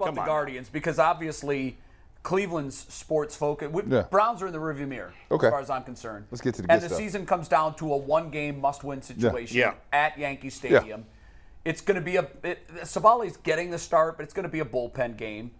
about the Guardians because obviously Cleveland's sports focus. Browns are in the rearview mirror as far as I'm concerned. Let's get to the good And stuff. the season comes down to a one-game must-win situation at Yankee Stadium. It's going to be Civale's getting the start, but it's going to be a bullpen game.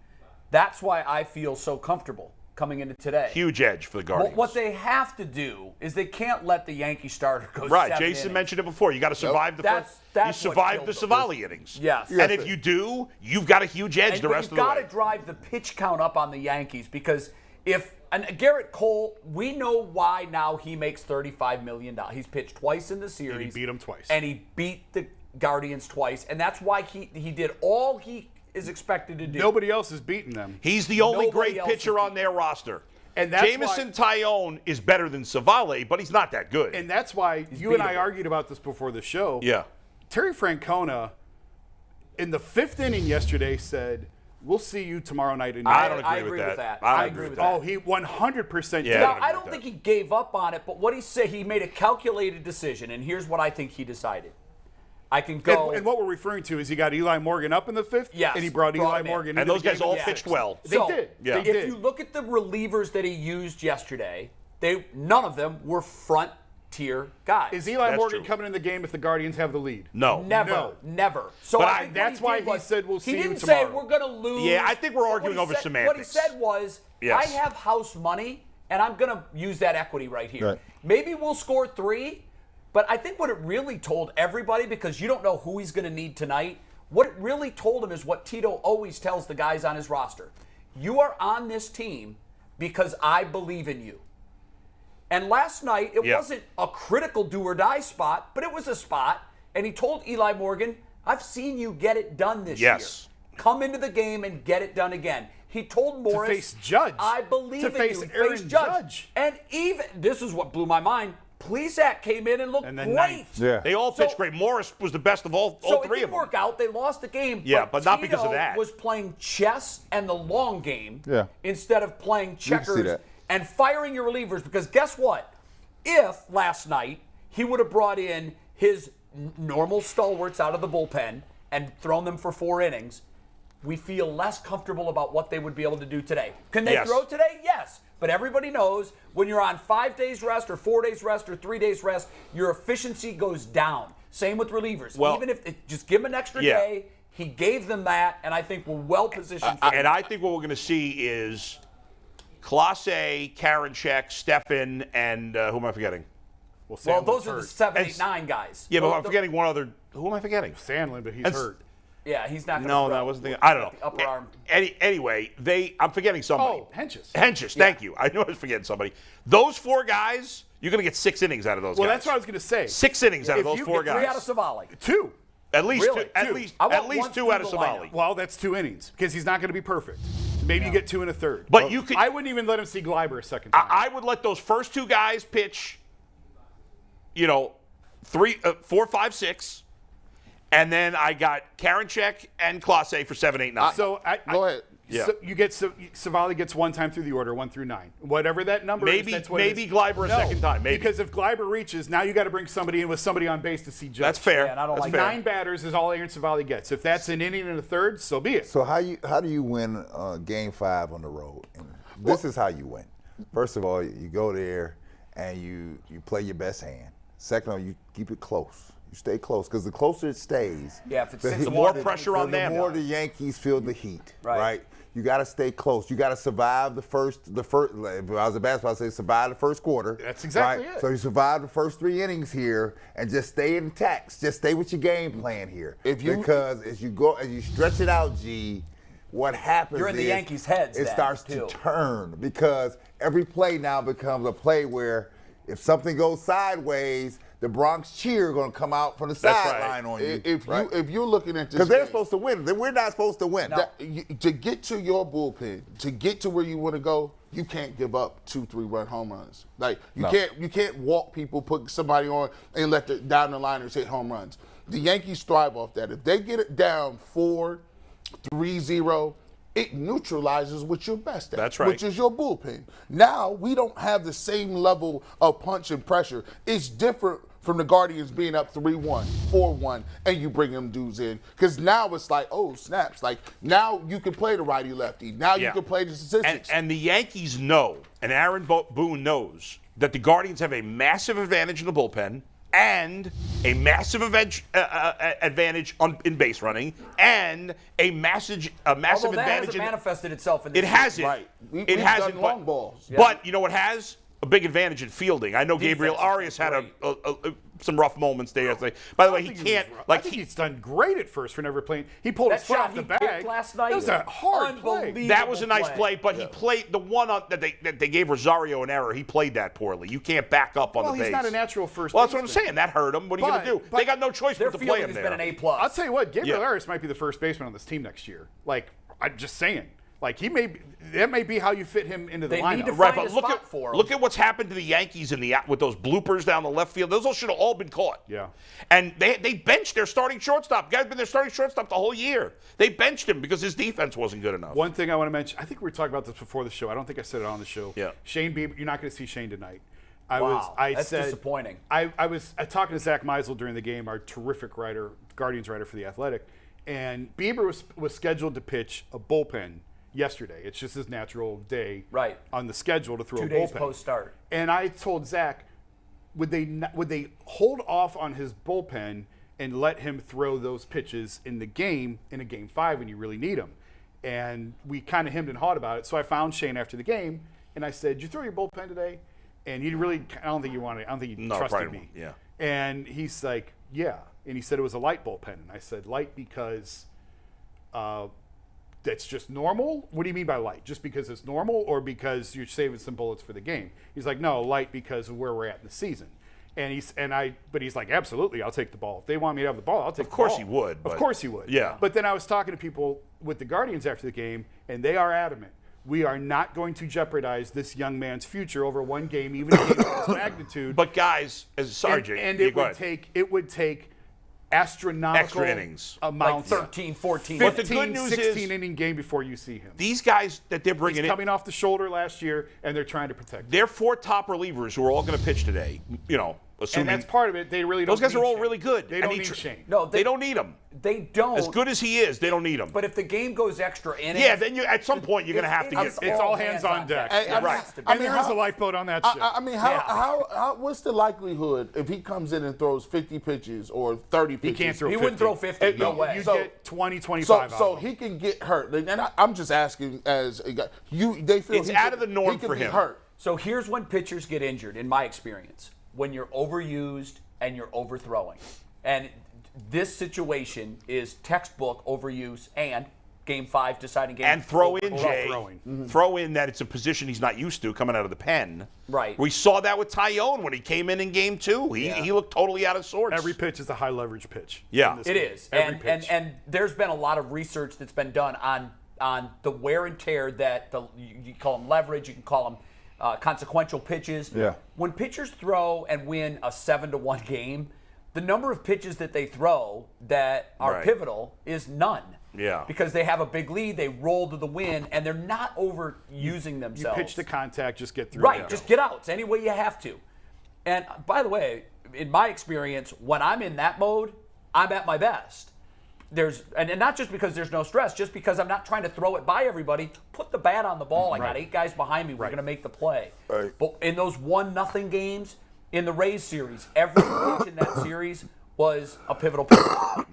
That's why I feel so comfortable coming into today. Huge edge for the Guardians. What they have to do is they can't let the Yankee starter go Right, 7 Jason innings. mentioned it before. You got to survive the first. You survive the Civale innings. Yes. And if you do, you've got a huge edge the rest of the way. You've got to drive the pitch count up on the Yankees because and Garrett Cole, we know why now he makes $35 million. He's pitched twice in the series. And he beat him twice. And he beat the Guardians twice. And that's why he did all he is expected to do. Nobody else is beating them. He's the only great pitcher on their roster. And that's Jameson Taillon is better than Civale, but he's not that good. And that's why you and I argued about this before the show. Yeah. Terry Francona, in the 5th inning yesterday, said, "We'll see you tomorrow night in New York." I agree with that. I agree with that. Oh, he 100% did. Now, I don't think he gave up on it, but what he said, he made a calculated decision, and here's what I think he decided. I can go. And what we're referring to is he got Eli Morgan up in the 5th, and he brought Eli Morgan in. And those guys all pitched well. They did. Yeah. If you look at the relievers that he used yesterday, none of them were front-tier guys. Is Eli Morgan coming in the game if the Guardians have the lead? No. Never. So but that's why he said we'll see you tomorrow. He didn't say we're going to lose. Yeah, I think we're arguing over semantics. What he said was, I have house money, and I'm going to use that equity right here. Right. Maybe we'll score 3, but I think what it really told everybody, because you don't know who he's going to need tonight, what it really told him is what Tito always tells the guys on his roster. You are on this team because I believe in you. And last night, it wasn't a critical do-or-die spot, but it was a spot. And he told Eli Morgan, I've seen you get it done this year. Come into the game and get it done again. He told Morris, to face Judge. I believe in face you. Aaron Judge. And even, this is what blew my mind, Plesac came in and looked great. Yeah. They all pitched great. Morris was the best of all so 3 of them. it didn't work out. They lost the game. Yeah, but not because of Tito that. was playing chess and the long game instead of playing see checkers that. and firing your relievers. Because guess what? If last night he would have brought in his normal stalwarts out of the bullpen and thrown them for 4 innings, we feel less comfortable about what they would be able to do today. Can they throw today? Yes. But everybody knows when you're on 5 days rest or 4 days rest or 3 days rest, your efficiency goes down. Same with relievers. Well, even if just give him an extra day, he gave them that, and I think we're well positioned. And I think what we're going to see is Clase, Karinchak, Stefan, and who am I forgetting? Well, those are the 7, 8, 9 guys. Yeah, but I'm forgetting one other. Who am I forgetting? Sandlin, but he's hurt. Yeah, he's not going to No, that wasn't the. I don't know. Upper arm. Anyway, I'm forgetting somebody. Oh, Henches. Henches, thank you. I knew I was forgetting somebody. Those 4 guys, you're going to get 6 innings out of those guys. Well, that's what I was going to say. 6 innings out of those 4 guys. 3 out of Civale. 2. At least Really? 2. At least I want one 2 through out of the Civale. lineup. Well, that's 2 innings because he's not going to be perfect. Maybe you get 2 and a third. But you could. I wouldn't even let him see Gleiber a second time. I would let those first 2 guys pitch, 3, 4, 5, 6. And then I got Karinchak and Clase for 7, 8, 9. So Go ahead. Yeah. So you get Civale gets 1 time through the order, 1 through 9, whatever that number is. That's what maybe Gleiber a second time. Maybe because if Gleiber reaches, now you got to bring somebody in with somebody on base to see Judge. That's fair. Yeah, and I don't That's like fair. 9 batters is all Aaron Civale gets. If that's an inning and a third, so be it. So how do you win Game 5 on the road? And this is how you win. First of all, you go there and you play your best hand. Second of all, you keep it close. You stay close because the closer it stays, the more pressure on them. The more the Yankees feel the heat, right? You got to stay close. You got to survive the first. If I was a basketball, I'd say survive the first quarter. That's exactly it. So you survive the first 3 innings here and just stay intact. Just stay with your game plan here. Because as you stretch it out, G, what happens You're in the is Yankees' heads it then, starts too. to turn because every play now becomes a play where if something goes sideways, the Bronx cheer are going to come out from the sideline on you. If you're looking at this, because they're supposed to win, then we're not supposed to win. No. To get to your bullpen, to get to where you want to go, you can't give up 2-3 run home runs. Like you can't walk people, put somebody on, and let the down the liners hit home runs. The Yankees thrive off that. If they get it down 4-3-0. It neutralizes what you're best at, That's right. which is your bullpen. Now, we don't have the same level of punch and pressure. It's different from the Guardians being up 3-1, 4-1, and you bring them dudes in. Because now it's like, oh, snaps. Like, now you can play the righty-lefty. Now you can play the statistics. And the Yankees know, and Aaron Boone knows, that the Guardians have a massive advantage in the bullpen and a massive advantage in base running and a massive Although that advantage hasn't in manifested itself in this it hasn't. Right. We've It hasn't. done long balls. But you know what has a big advantage in fielding? I know Gabriel Defense has Arias been had some rough moments there yesterday. By the way, he can't. I think he's done great at first for never playing. He pulled his That foot shot off the he bag kicked last night. That was a hard play. Unbelievable. that was a nice play. play, but he played the one that they gave Rosario an error. He played that poorly. You can't back up on Well, the base. he's not a natural first Well, that's what I'm baseman. saying. That hurt him. What are you going to do? But They got no choice Their but to play fielding him has there. been an A+. I'll tell you what, Gabriel Yeah. Arias might be the first baseman on this team next year. Like, I'm just saying. Like, that may be how you fit him into the They lineup. need to Right, find but a look spot for him. look at what's happened to the Yankees with those bloopers down the left field. Those all should have all been caught. Yeah. And they benched their starting shortstop. Guy's been their starting shortstop the whole year. They benched him because his defense wasn't good enough. One thing I want to mention, I think we were talking about this before the show. I don't think I said it on the show. Yeah. Shane Bieber, you're not going to see Shane tonight. That's disappointing. I was talking to Zach Meisel during the game, our terrific writer, Guardians writer for The Athletic, and Bieber was scheduled to pitch a bullpen yesterday. It's just his natural day on the schedule to throw 2 a days bullpen. post-start. And I told Zach, would they hold off on his bullpen and let him throw those pitches in a game 5 when you really need them? And we kind of hemmed and hawed about it. So I found Shane after the game, and I said, "Did you throw your bullpen today?" And he really, I don't think he trusted me. Yeah. And he's like, "Yeah." And he said it was a light bullpen. And I said, "Light because that's just normal? What do you mean by light? Just because it's normal or because you're saving some bullets for the game?" He's like, "No, light because of where we're at in the season." And he's like, "Absolutely, I'll take the ball. If they want me to have the ball, I'll take the ball." Of course he would. Of course he would. Yeah. But then I was talking to people with the Guardians after the game, and they are adamant. We are not going to jeopardize this young man's future over one game, even a game of this magnitude. But guys, and it would take astronomical Extra innings. amounts. Like 13, 14. 15, But the good news 16 is- inning game before you see him. these guys that they're He's bringing in, coming off the shoulder last year, and they're trying to protect him. they're 4 top relievers who are all going to pitch today. Assuming And that's part of it. They really don't those guys need are all Shane. really good. They And don't he need tr- Shane. No, they don't need him. They don't. As good as he is, they don't need him. But if the game goes extra innings, yeah, then at some point you're going to have to get. It's all hands on deck. Hey, It right. has to be. I And mean, there is how- a lifeboat on that ship. I mean, how what's the likelihood if he comes in and throws 50 pitches or 30 pitches? can't throw he wouldn't 50. throw 50. No way. You So- get 20, 25 So out of he can get hurt. And I'm just asking as a guy. They feel It's he out could- of the norm he could for be him. hurt. So here's when pitchers get injured, in my experience, when you're overused and you're overthrowing. And this situation is textbook overuse and Game 5 deciding game. And throw in, Jay, throwing. throw in that it's a position he's not used to coming out of the pen. Right. We saw that with Taillon when he came in Game 2. He looked totally out of sorts. Every pitch is a high leverage pitch. Yeah. in this It game. is. Every And pitch. and there's been a lot of research that's been done on the wear and tear that you call them leverage, you can call them consequential pitches. Yeah. When pitchers throw and win a 7-1 game, the number of pitches that they throw that are Right. pivotal is none. Yeah. Because they have a big lead, they roll to the win, and they're not overusing you themselves. pitch to contact, just get through. Right, it. just get outs any way you have to. And by the way, in my experience, when I'm in that mode, I'm at my best. And not just because there's no stress, just because I'm not trying to throw it by everybody. Put the bat on the ball. I got 8 guys behind me. We're going to make the play. Right. But in those 1-0 games, in the Rays series, every pitch in that series was a pivotal pitch.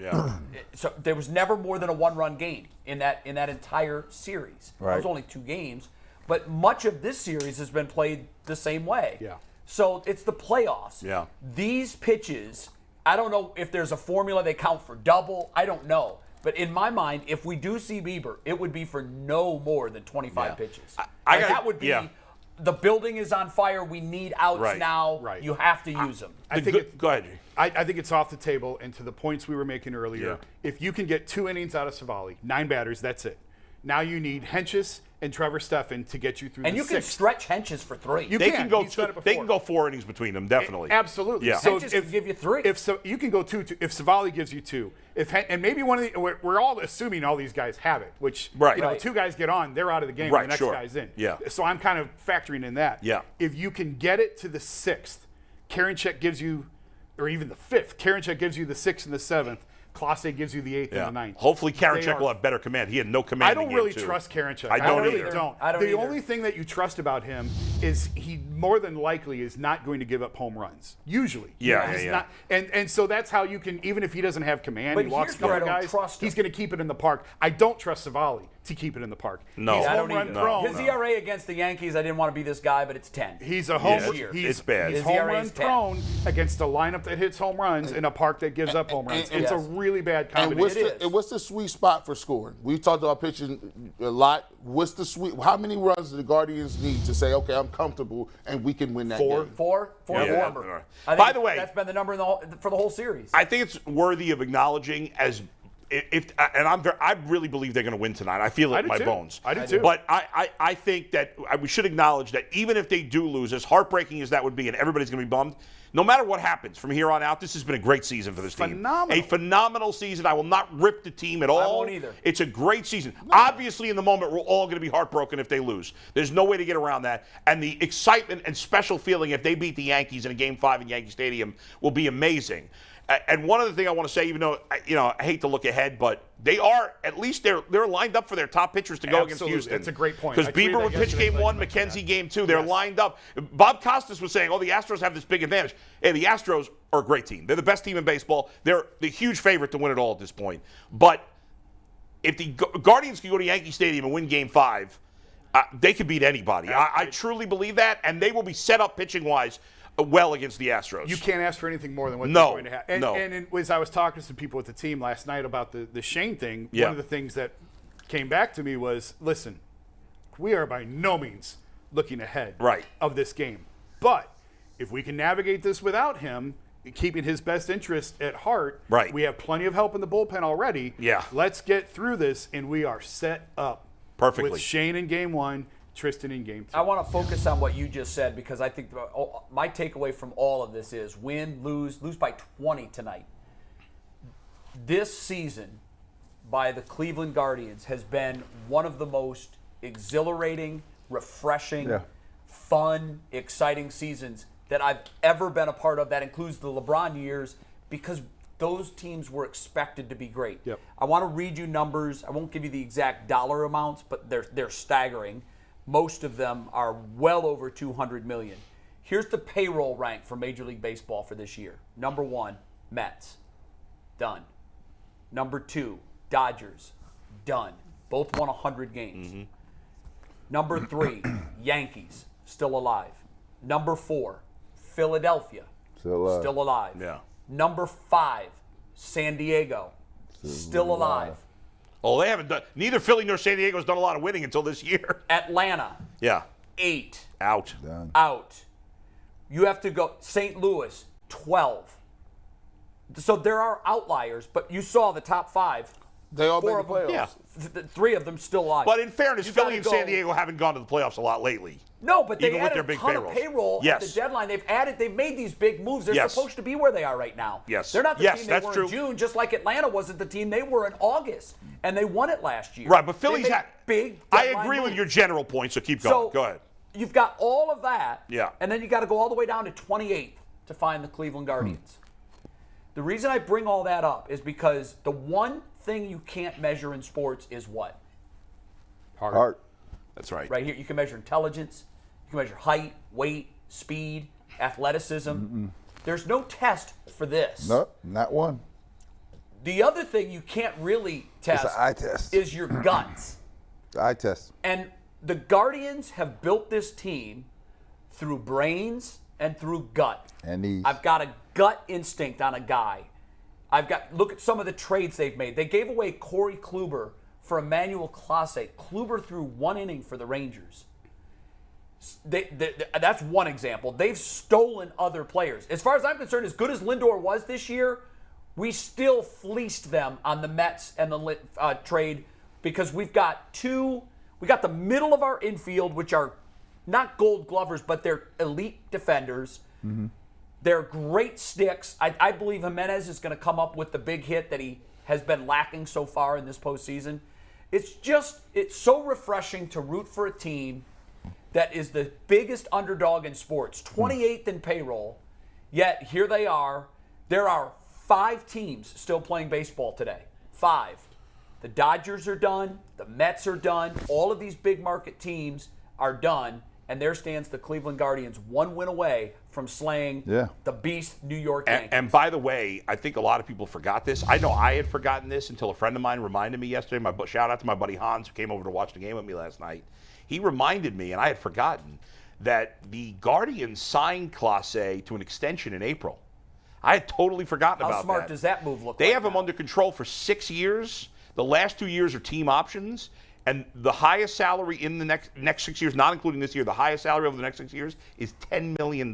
Yeah. So there was never more than a 1-run game in that entire series. It Right. was only 2 games, but much of this series has been played the same way. Yeah. So it's the playoffs. Yeah. These pitches, I don't know if there's a formula they count for double. I don't know. But in my mind, if we do see Bieber, it would be for no more than 25 Yeah. pitches. I gotta- that would be. yeah. The building is on fire. We need outs Right. now. Right. You have to use them. I think Go ahead, Jay. I think it's off the table. And to the points we were making earlier, Yeah. if you can get 2 innings out of Civale, 9 batters, that's it. Now you need Henches and Trevor Stephan to get you through And the you can 6th. stretch Henches for 3. They can go. He's done it They before. can go 4 innings between them. Definitely. Absolutely. Yeah. So Henches can give you 3. If so, you can go 2. If Civale gives you 2, and maybe one of the, we're all assuming all these guys have it. Which Right. Right. 2 guys get on, they're out of the game. Right, And the next sure. guy's in. Yeah. So I'm kind of factoring in that. Yeah. If you can get it to the 6th, Karinchak gives you or even the 5th. Karinchak gives you the 6th and the 7th. Clase gives you the 8th and the 9th. Hopefully They Karinchak are- will have better command. He had no command. I don't in game really 2. trust Karinchak. I don't really either. don't. I don't the either. only thing that you trust about him is he more than likely is not going to give up home runs. Usually. Yeah, He's yeah. not- and so that's how you can, even if he doesn't have command, But he walks a here's where couple I don't guys, trust him. he's going to keep it in the park. I don't trust Civale to keep it in the park. No. He's I home don't run either. prone. His ERA against the Yankees, I didn't want to be this guy, but it's 10. He's a home. Yeah, he's it's bad. He's His home ERA run is 10. prone against a lineup that hits home runs in a park that gives up home runs. It's a Yes. really bad And combination. what's the sweet spot for scoring? We've talked about pitching a lot. What's the sweet? How many runs do the Guardians need to say, okay, I'm comfortable and we can win that 4. game? Four Yeah. is the number. Yeah. I think By the way- that's been the number for the whole series. I think it's worthy of acknowledging as I really believe they're going to win tonight. I feel it I in do my too. bones. I do too. But I think that we should acknowledge that even if they do lose, as heartbreaking as that would be, and everybody's going to be bummed, no matter what happens from here on out, this has been a great season for this Phenomenal. team. A phenomenal season. I will not rip the team at all. won't either. It's a great season. Obviously, in the moment, we're all going to be heartbroken if they lose. There's no way to get around that. And the excitement and special feeling if they beat the Yankees in a Game 5 in Yankee Stadium will be amazing. And one other thing I want to say, even though I hate to look ahead, but they are at least they're lined up for their top pitchers to go against Absolutely. Houston. That's a great point. Because I tweeted Bieber would that pitch yesterday, game 1, glad you mentioned McKenzie that. game 2. They're Yes. lined up. Bob Costas was saying, "Oh, the Astros have this big advantage." Hey, the Astros are a great team. They're the best team in baseball. They're the huge favorite to win it all at this point. But if the Guardians can go to Yankee Stadium and win Game 5, they could beat anybody. I truly believe that, and they will be set up pitching-wise well against the Astros. You can't ask for anything more than what No, they're going to have. And, no. as I was talking to some people with the team last night about the Shane thing, Yeah. one of the things that came back to me was, listen, we are by no means looking ahead Right. of this game. But if we can navigate this without him, keeping his best interest at heart, Right. we have plenty of help in the bullpen already. Yeah. Let's get through this, and we are set up Perfectly. with Shane in game 1, Tristan in game 2. I want to focus on what you just said because I think my takeaway from all of this is win, lose by 20 tonight. This season by the Cleveland Guardians has been one of the most exhilarating, refreshing, fun, exciting seasons that I've ever been a part of. That includes the LeBron years because those teams were expected to be great. Yep. I want to read you numbers. I won't give you the exact dollar amounts, but they're staggering. Most of them are well over $200 million. Here's the payroll rank for Major League Baseball for this year. Number 1, Mets. Done. Number 2, Dodgers. Done. Both won 100 games. Number 3, Yankees. Still alive. Number 4, Philadelphia. Still alive. Yeah. Number 5, San Diego. Still alive. Oh, they haven't done. Neither Philly nor San Diego has done a lot of winning until this year. Atlanta. Yeah. 8. Out. Done. Out. You have to go St. Louis, 12. So there are outliers, but you saw the top 5. They all made 4 the of them, playoffs. 3 of them still alive. But in fairness, You Philly and gotta San go- Diego haven't gone to the playoffs a lot lately. No, but they even with added their a big ton payrolls. of payroll Yes. at the deadline. They've made these big moves. They're Yes. supposed to be where they are right now. Yes. They're not the Yes, team they that's were true. in June, just like Atlanta wasn't the team they were in August, and they won it last year. Right, but They Philly's made had. big. I deadline agree with moves. your general point, so keep going. So Go ahead. You've got all of that. Yeah. And then you got to go all the way down to 28th to find the Cleveland Guardians. The reason I bring all that up is because the one thing you can't measure in sports is what? Heart. That's right. Right here, you can measure intelligence, you can measure height, weight, speed, athleticism. There's no test for this. Nope, not one. The other thing you can't really test It's an eye test. is your guts. Eye test. And the Guardians have built this team through brains and through gut. And knees. I've got a gut instinct on a guy. Look at some of the trades they've made. They gave away Corey Kluber for Emmanuel Clase. Kluber threw 1 inning for the Rangers. That's one example. They've stolen other players. As far as I'm concerned, as good as Lindor was this year, we still fleeced them on the Mets and the trade because we got the middle of our infield, which are not gold glovers, but they're elite defenders. They're great sticks. I believe Jimenez is going to come up with the big hit that he has been lacking so far in this postseason. It's so refreshing to root for a team that is the biggest underdog in sports, 28th in payroll, yet here they are. There are 5 teams still playing baseball today. 5. The Dodgers are done. The Mets are done. All of these big market teams are done. And there stands the Cleveland Guardians 1 win away from slaying the beast New York Yankees. And by the way, I think a lot of people forgot this. I know I had forgotten this until a friend of mine reminded me yesterday. Shout out to my buddy Hans, who came over to watch the game with me last night. He reminded me, and I had forgotten, that the Guardians signed Clase to an extension in April. I had totally forgotten about that. How smart does that move look like? They have him under control for 6 years. The last 2 years are team options. And the highest salary in the next 6 years, not including this year, the highest salary over the next 6 years is $10 million.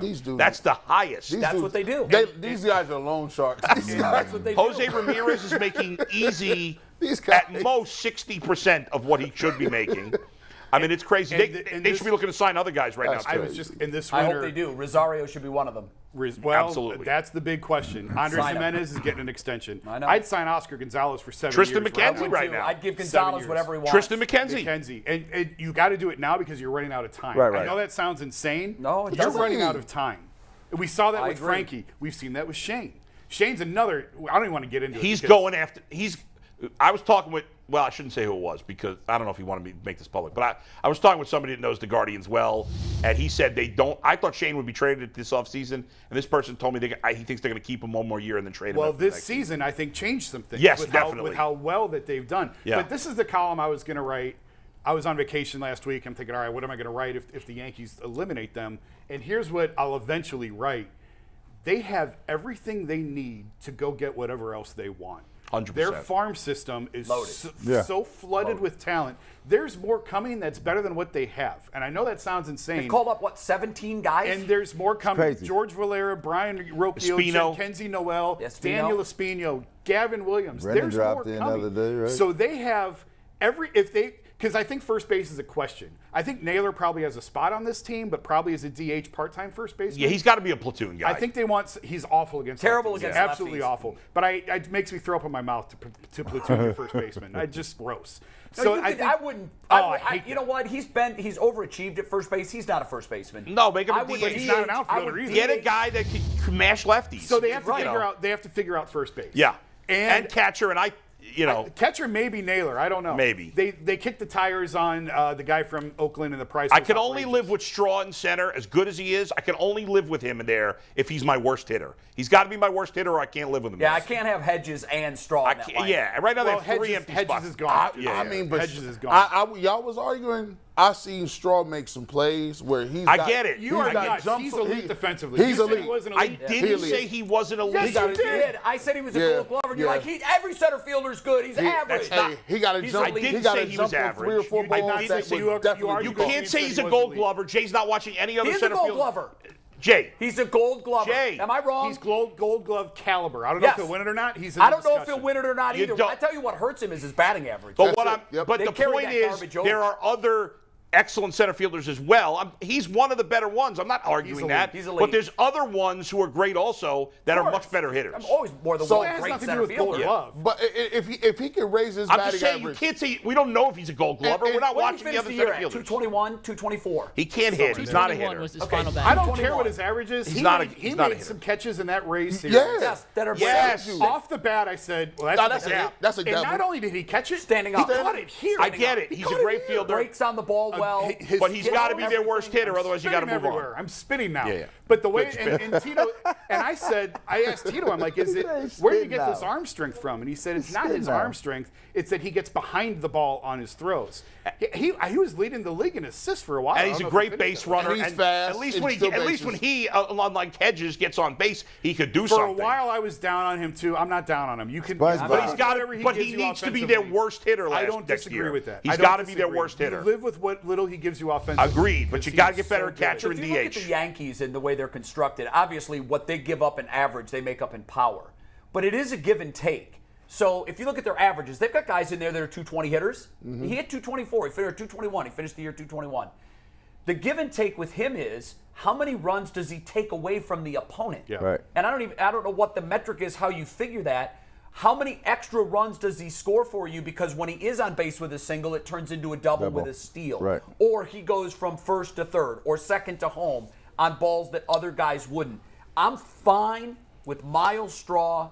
These dudes, That's the highest. That's what they do. These guys are loan sharks. That's what they do. Jose Ramirez is making easy These guys. at most 60% of what he should be making. I mean, it's crazy. They should be looking to sign other guys right now, too. I was just in this I winter. hope they do. Rosario should be one of them. Well, Absolutely. that's the big question. Andres Sign him. Jimenez is getting an extension. I know. I'd sign Oscar Gonzalez for 7 Tristan years. McKenzie Would right too. now. I'd give 7 Gonzalez years. whatever he wants. Tristan McKenzie. McKenzie. And you got to do it now because you're running out of time. Right. I know that sounds insane. No, it but you're doesn't. running out of time. We saw that I with agree. Frankie. We've seen that with Shane. Shane's another. I don't even want to get into it. He's because- going after. I was talking with. Well, I shouldn't say who it was because I don't know if he wanted me to make this public. But I was talking with somebody that knows the Guardians well, and he said they don't. I thought Shane would be traded this offseason, and this person told me he thinks they're going to keep him one more year and then trade him. Well, after the this next season, I think, changed some things. Yes, with definitely. with how well that they've done. Yeah. But this is the column I was going to write. I was on vacation last week. I'm thinking, all right, what am I going to write if the Yankees eliminate them? And here's what I'll eventually write. They have everything they need to go get whatever else they want. 100%. Their farm system is Loaded. so flooded with talent. There's more coming that's better than what they have. And I know that sounds insane. They called up, 17 guys? And there's more coming. crazy. George Valera, Brian Roquio, Espino. Kenzie Noel, Espino. Daniel Espino, Gavin Williams. Brendan There's dropped more in coming. the other day, right? So they have because I think first base is a question. I think Naylor probably has a spot on this team, but probably as a DH part-time first baseman. Yeah, he's got to be a platoon guy. I think they want. He's awful against. Terrible lefties. against Absolutely lefties. awful. But it makes me throw up in my mouth to platoon your first baseman. I just gross. No, I hate you know what? He's overachieved at first base. He's not a first baseman. No, make him a I would DH. He's not an outfielder either. Get a guy that can mash lefties. So they have to You know. figure out. They have to figure out first base. Yeah, and catcher, and catcher maybe Naylor. I don't know. Maybe. They kicked the tires on the guy from Oakland and the price. I was can only outrageous. live with Straw in center, as good as he is. I can only live with him in there if he's my worst hitter. He's got to be my worst hitter, or I can't live with him. Yeah, I can't have Hedges and Straw in that lineup. Yeah, right now Well, they have 3 empty Hedges spots. is gone. Yeah. But Hedges is gone. y'all was arguing. I seen Straw make some plays where he's. I get it. You are I get nuts. jump He's for- elite defensively. He's You said elite. He wasn't I elite. didn't He say is. he wasn't elite. Yes, you You did. I said he was a Yeah, Gold Glover, and you're yeah. like, every center fielder's good. He's average. Hey, he got to He's jump. elite. I He didn't got say to he was jump for 3 or average. 4 I did balls. not That say would you are- definitely you are- be You you gone. can't say He he's a was Gold elite. Glover. Jay's not watching any other He's a center Gold field. Glover. Jay, He's a Gold Glover. Jay. Am I wrong? He's gold glove caliber. I don't know Yes. if he'll win it or not. He's in I the don't know if discussion. he'll win it or not You either. don't- I tell you what hurts him is his batting average. but That's what it. I'm. Yep. But They the carry point that is, garbage over. there are other excellent center fielders as well. He's one of the better ones. I'm not arguing elite. that. He's elite. But there's other ones who are great also that are course. much better hitters. I'm always more than So one it has great nothing to do center with Gold fielder. Glove. But if he can raise his I'm batting just saying average, you can't say we don't know if he's a Gold Glover. And- We're not What did watching he the finish other the year center at? fielders. 221, 224. He can't hit. He's not a 221 hitter. was his Okay. final I batting. don't care 21. what his average is. He's He not a- made, he's he not a made hitter. some catches in that Rays series. Yes. Yes, that are Yes. brand- Off the bat, I said, well, that's a a gap. hit. That's a And gap. not only did he catch it, Standing he up. caught it here. I get it. He He's a caught it great here. fielder. Breaks on the ball well. But he's got to be their worst hitter, otherwise you got to Spitting move everywhere. on. I'm spitting now. Yeah. But the way Good and Tito and I asked Tito, I'm like, is it He's where do you spitting get this now. arm strength from? And he said it's not spitting his now. arm strength. It's that he gets behind the ball on his throws. He was leading the league in assists for a while. And I he's don't a know if he great finished base it. runner. And he's fast At least and when still he, unlike Hedges, gets on base, he could do For something. a while, I was down on him too. I'm not down on him. You can, But he's But he's got whatever to. But gives he you needs to be their offensively. worst hitter. I don't next disagree year. with that. He's I don't got to be their disagree. worst hitter. You live with what little he gives you offensively. Agreed, but because you got to he's get better so at good. catcher If and you look at DH. the Yankees and the way they're constructed, obviously what they give up in average, they make up in power. But it is a give and take. So if you look at their averages, they've got guys in there that are 220 hitters. He hit 224. He finished 221. He finished the year 221. The give and take with him is how many runs does he take away from the opponent? Yeah. Right. And I don't know what the metric is, how you figure that. How many extra runs does he score for you? Because when he is on base with a single, it turns into a double with a steal. Right. Or he goes from first to third or second to home on balls that other guys wouldn't. I'm fine with Miles Straw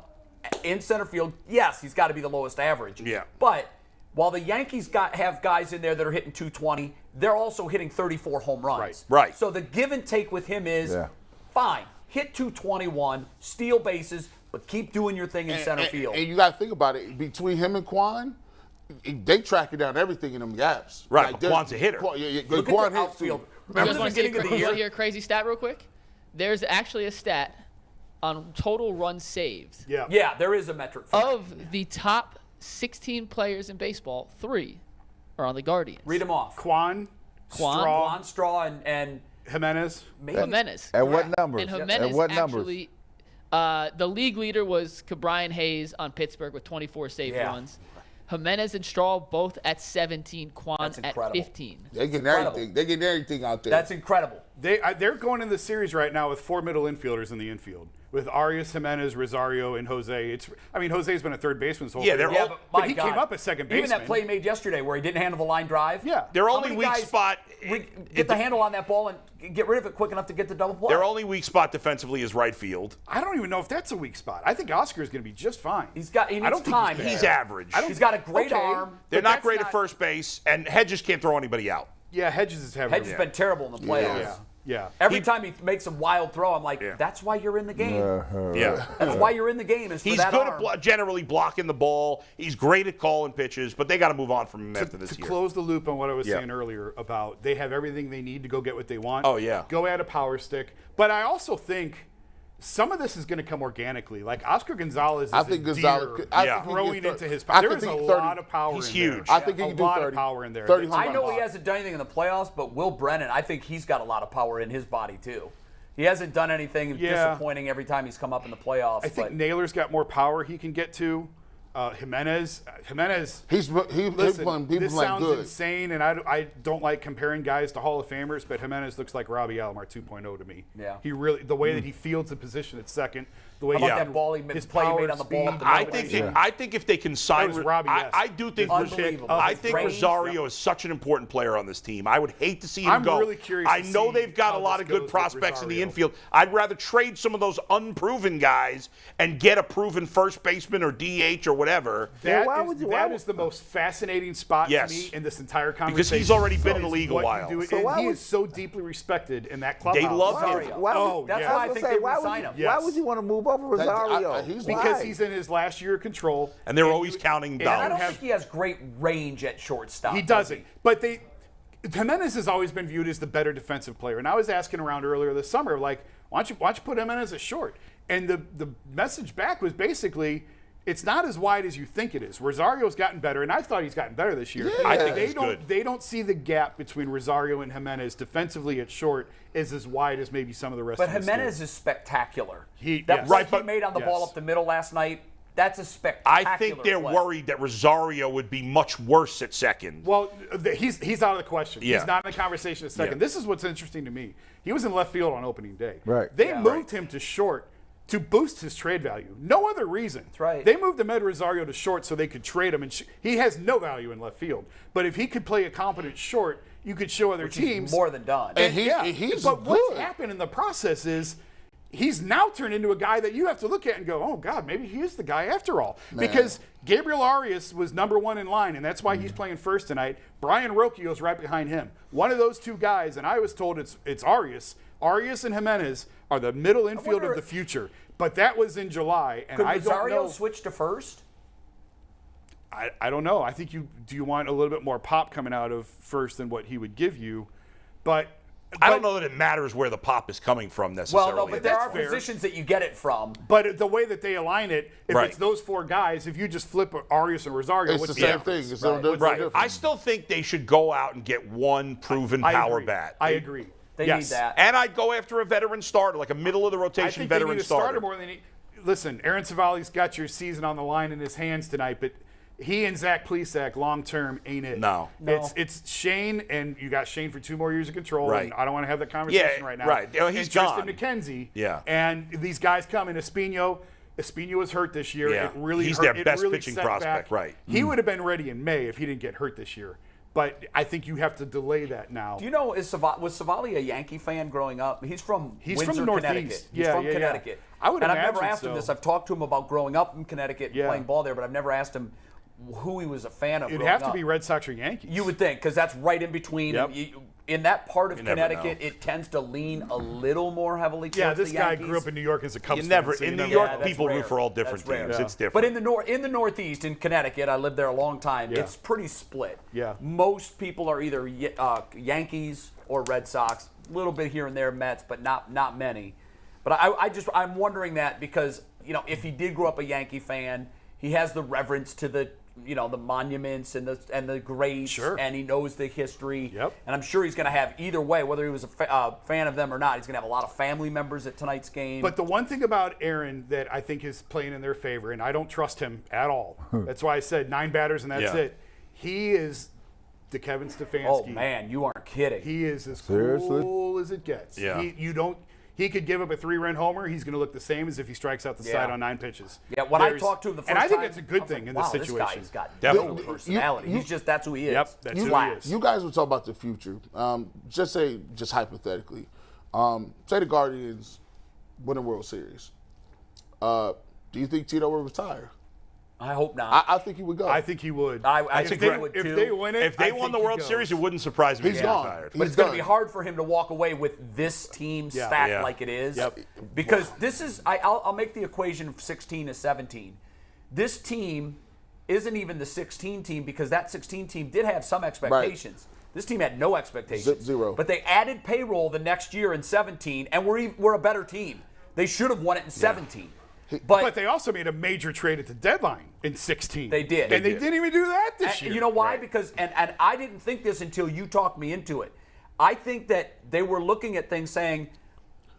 in center field, yes, he's got to be the lowest average. Yeah. But while the Yankees have guys in there that are hitting 220, they're also hitting 34 home runs. Right. So the give and take with him is, fine, hit 221, steal bases, but keep doing your thing in center field. And you got to think about it. Between him and Quan, they tracking down everything in them gaps. Right, but Quan's a hitter. Look at Quan the hits outfield. too. You Remember guys the want to beginning of the year? hear a crazy stat real quick? There's actually a stat on total runs saved. Yeah, there is a metric for that. Of the top 16 players in baseball, 3 are on the Guardians. Read them off. Quan, Juan Straw, and Jimenez. maybe Jimenez. At what numbers? And Jimenez At what numbers? actually, the league leader was Brian Hayes on Pittsburgh with 24 saved runs. Jimenez and Straw both at 17, Quan That's at incredible. 15. They getting everything. They getting everything out there. That's incredible. They're going in the series right now with 4 middle infielders in the infield. With Arias, Jimenez, Rosario, and Jose. Jose's been a third baseman this whole Yeah, career. they're all- my he God. came up as second baseman. Even that play he made yesterday where he didn't handle the line drive. Yeah. Their How only many weak guys spot. get the handle on that ball and get rid of it quick enough to get the double play. Their only weak spot defensively is right field. I don't even know if that's a weak spot. I think Oscar is going to be just fine. He I needs don't think time. He's average. He's got a great arm. They're but not that's great at first base, and Hedges can't throw anybody out. Yeah, Hedges is having. Hedges has been terrible in the playoffs. Yeah. Every time he makes a wild throw, I'm like, that's why you're in the game. Yeah. That's why you're in the game is for He's that good arm. at generally blocking the ball. He's great at calling pitches, but they got to move on from him after this To year. close the loop on what I was saying earlier about they have everything they need to go get what they want. Oh, yeah. Go add a power stick. But I also think some of this is going to come organically. Like Oscar Gonzalez is I think Gonzalez deer I Yeah. think he growing gets into his I power. There think is a he gets 30. lot of power He's in huge. there. I think he a can do lot 30. of power in there. 30 That's I home know runs. he hasn't done anything in the playoffs, but Will Brennan, I think he's got a lot of power in his body too. He hasn't done anything disappointing every time he's come up in the playoffs. I think but Naylor's got more power he can get to. Jimenez, He's listen, playing this sounds good. insane, and I don't like comparing guys to Hall of Famers, but Jimenez looks like Robbie Alomar 2.0 to me. Yeah. He really, the way that he fields the position at second, the way How about he that ball he his play he power, made on the ball up speed, the I middle? think I think if they can sign, That was Robbie, yes. I do think Unbelievable. I His think range. Rosario is such an important player on this team. I would hate to see him I'm go. really curious I to know see they've got how a lot this of good goes with prospects in the Rosario. infield. I'd rather trade some of those unproven guys and get a proven first baseman or DH or whatever. That is the most fascinating spot Yes. to me in this entire conversation. Because he's already been in the is league a what you while. do, So and why he would- is so deeply respected in that clubhouse. They love him. Rosario. That's yeah. why I think they would sign him. Why would you want to move over Rosario? Because he's in his last year of control. And they're always counting And I dollars. don't think he has great range at shortstop. He doesn't. But Jimenez has always been viewed as the better defensive player. And I was asking around earlier this summer, like, why don't you put Jimenez at short? And the message back was basically, it's not as wide as you think it is. Rosario's gotten better, and I thought he's gotten better this year. Yeah. I think they he's don't good. they don't see the gap between Rosario and Jimenez defensively at short is as wide as maybe some of the rest But of the Jimenez is spectacular. That yes. play Right, he but- made on the ball yes. up the middle last night, that's a spectacular I think they're play. worried that Rosario would be much worse at second. Well, he's out of the question. Yeah. He's not in the conversation at second. Yeah. This is what's interesting to me. He was in left field on opening day. Right. They moved him to short to boost his trade value. No other reason. That's right. They moved Ahmed Rosario to short so they could trade him, and he has no value in left field. But if he could play a competent short, you could show other Which teams. he's more than done. And he's but what's good. happened in the process is he's now turned into a guy that you have to look at and go, oh, God, maybe he is the guy after all. Because Gabriel Arias was #1 in line, and that's why he's playing first tonight. Brian Rocchio's right behind him. One of those two guys, and I was told it's Arias. Arias and Jimenez are the middle infield of the future. But that was in July, and Could I don't Rosario know. switch to first? I don't know. I think do you want a little bit more pop coming out of first than what he would give you? But I don't know that it matters where the pop is coming from necessarily. Well, no, but there are fair. positions that you get it from. But the way that they align it, if Right. it's those four guys, if you just flip Arias and Rosario, It's what's the same difference? thing. It's Right. no What's the Right. difference? I still think they should go out and get one proven I power agree. bat. I agree. They Yes. need that. And I'd go after a veteran starter, like a middle of the I rotation think they veteran need a starter starter. more than listen, Aaron Civale's got your season on the line in his hands tonight, but he and Zach Plesac long term ain't it. No. It's Shane, and you got Shane for 2 more years of control. Right. And I don't want to have that conversation Yeah, right now. right. Oh, he's and Tristan gone. McKenzie. Yeah. And these guys come in. Espino was hurt this year. Yeah. It really He's hurt. their It best really pitching set prospect, back. right. He would have been ready in May if he didn't get hurt this year. But I think you have to delay that now. Do you know, was Civale a Yankee fan growing up? He's from Windsor, from the Northeast. Connecticut. He's Yeah, from yeah. Connecticut. I would and I've never imagine asked him so. this. I've talked to him about growing up in Connecticut and Yeah. playing ball there, but I've never asked him who he was a fan of. It'd growing have to up. be Red Sox or Yankees. You would think, because that's right in between. Yep. In that part of You never Connecticut, know. it tends to lean a little more heavily towards Yeah, the this guy Yankees. grew up in New York as a Cubs You fan, never so in you New never York know. that's people rare. root for all different That's rare. teams. Yeah. It's different. But in the Northeast, in Connecticut, I lived there a long time. Yeah. It's pretty split. Yeah. Most people are either Yankees or Red Sox. A little bit here and there, Mets, but not many. But I'm wondering that because if he did grow up a Yankee fan, he has the reverence to the monuments and the greats, Sure. and he knows the history. Yep. And I'm sure he's going to have either way, whether he was a fan of them or not. He's going to have a lot of family members at tonight's game. But the one thing about Aaron that I think is playing in their favor, and I don't trust him at all. That's why I said 9 batters and that's Yeah. it. He is the Kevin Stefanski. oh man, you aren't kidding. He is as Seriously? cool as it gets. Yeah. He could give up a 3-run homer. He's going to look the same as if he strikes out the Yeah. side on 9 pitches. Yeah, when I talked to him the first and time, I think that's a good I was thing like, in wow, this situation. This guy's got Definitely. no personality. You- That's who he is. Yep, that's who he Flat. is. You guys were talking about the future. Just hypothetically, say the Guardians win a World Series. Do you think Tito will retire? I hope not. I think he would go. I think he would. I if think they, he would, if too. they win it, If they I won think the he World goes. Series, it wouldn't surprise me He's if he gone. retired. But He's it's going to done. be hard for him to walk away with this team Yeah. stacked Yeah. like it is. Yep. Because this is, I'll make the equation of 16 to 17. This team isn't even the 16 team because that 16 team did have some expectations. This team had no expectations. Zero. But they added payroll the next year in 17, and we're a better team. They should have won it in 17. But they also made a major trade at the deadline in 16. They did. And They they didn't even do that this year. And you know why? Because and I didn't think this until you talked me into it. I think that they were looking at things saying,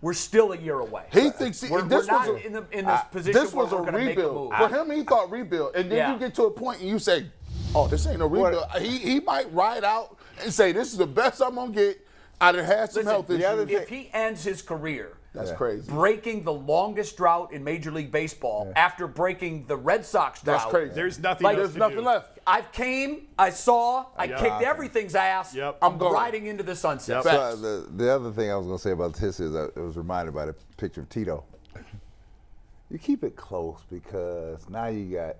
we're still a year away. He thinks we're this not was in this position this where was we're a going to make a rebuild. move. For him, he thought rebuild, and then Yeah. you get to a point and you say, "Oh, this ain't no rebuild." He might ride out and say, "This is the best I'm gonna get." I done had some Listen, health issues. if he ends his career That's crazy. breaking the longest drought in Major League Baseball after breaking the Red Sox drought, That's crazy. There's nothing Like, else There's to nothing do. left. I saw, I Yep. kicked everything's ass. Yep. I'm going. riding into the sunset. Yep. So the other thing I was going to say about this is I was reminded by the picture of Tito. You keep it close because now you got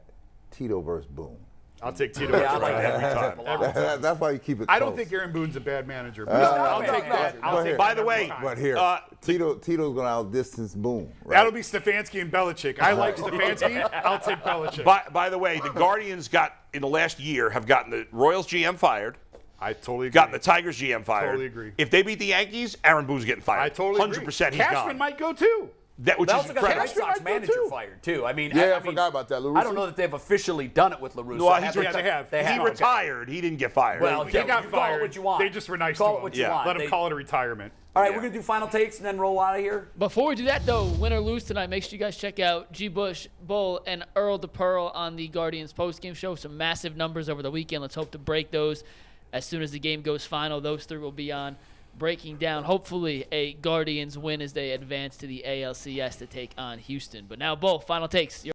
Tito versus Boone. I'll take Tito. Yeah, I like every that. time. Every time. That's why you keep it close. I don't think Aaron Boone's a bad manager. But not I'll a bad take that. manager. I'll But take here- By that the every way, time. But here, Tito's going to outdistance Boone. Right? That'll be Stefanski and Belichick. I like Stefanski. I'll take Belichick. by the way, the Guardians in the last year have gotten the Royals GM fired, I totally agree. gotten the Tigers GM fired. Totally agree. If they beat the Yankees, Aaron Boone's getting fired. I totally 100% agree. he's Cashman gone. might go too. Which They is also got the incredible. Red Sox Cashman might go manager too. fired too. I mean, Yeah, I forgot about that. I don't know that they've officially done it with LaRusso. Well, he's Have reti- they? they have. They He have. retired. He didn't get fired. Well, He yeah, got you call it fired. what you want. They just were nice Call to it him. what you Yeah. want. Let him They- call it a retirement. All right, Yeah. we're gonna do final takes and then roll out of here. Before we do that, though, win or lose tonight, make sure you guys check out G. Bush, Bull, and Earl DePearl on the Guardians postgame show. Some massive numbers over the weekend. Let's hope to break those as soon as the game goes final. Those three will be on, breaking down, hopefully, a Guardians win as they advance to the ALCS to take on Houston. But now, Bull, final takes.